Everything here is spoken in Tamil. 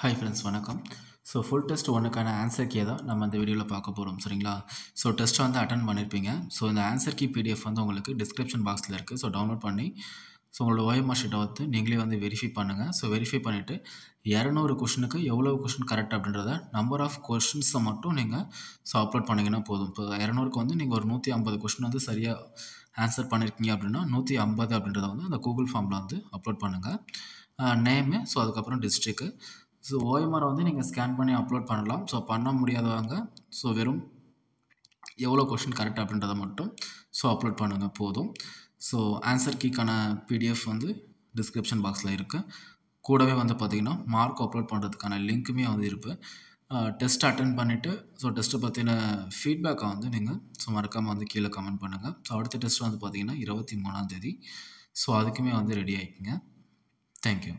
ஹாய் ஃப்ரெண்ட்ஸ் வணக்கம். ஸோ ஃபுல் டெஸ்ட் 1க்கான ஆன்சர் கீ தான் நம்ம இந்த வீடியோவில் பார்க்க போகிறோம் சரிங்களா. ஸோ டெஸ்ட் வந்து அட்டன் பண்ணியிருப்பீங்க. ஸோ இந்த ஆன்சர் கீ பிடிஎஃப் வந்து உங்களுக்கு டிஸ்கிரிப்ஷன் பாக்ஸில் இருக்குது. ஸோ டவுன்லோட் பண்ணி ஸோ உங்களோட ஓஎம்ஆர் ஷீட்டை வந்து நீங்களே வந்து வெரிஃபை பண்ணுங்கள். ஸோ வெரிஃபை பண்ணிவிட்டு 200 கொஷனுக்கு எவ்வளோ கொஷின் கரெக்ட் அப்படின்றத நம்பர் ஆஃப் கொஷின்ஸை மட்டும் நீங்கள் அப்லோட் பண்ணிங்கன்னா போதும். இப்போ 200க்கு வந்து நீங்கள் ஒரு 150 கொஷின் வந்து சரியாக ஆன்சர் பண்ணியிருக்கீங்க அப்படின்னா 150 அப்படின்றத வந்து அந்த கூகுள் ஃபார்மில் வந்து அப்லோட் பண்ணுங்கள். நேமு, ஸோ அதுக்கப்புறம் டிஸ்ட்ரிக்கு. ஸோ ஓஎம்ஆரை வந்து நீங்கள் ஸ்கேன் பண்ணி அப்லோட் பண்ணலாம். ஸோ பண்ண முடியாதவங்க வெறும் எவ்வளோ கொஷின் கரெக்ட் அப்படின்றத மட்டும் அப்லோட் பண்ணுங்கள் போதும். ஸோ ஆன்சர் கீக்கான பிடிஎஃப் வந்து டிஸ்கிரிப்ஷன் பாக்ஸில் இருக்குது. கூடவே வந்து பார்த்திங்கன்னா மார்க் அப்லோட் பண்ணுறதுக்கான லிங்க்குமே வந்து இருக்குது. டெஸ்ட் அட்டன் பண்ணிவிட்டு டெஸ்ட்டை பற்றின ஃபீட்பேக்கை வந்து நீங்கள் மறக்காமல் வந்து கீழே கமெண்ட் பண்ணுங்கள். ஸோ அடுத்த டெஸ்ட் வந்து பார்த்திங்கன்னா 23ஆம் தேதி. அதுக்குமே வந்து ரெடி ஆகிக்குங்க. தேங்க்யூ.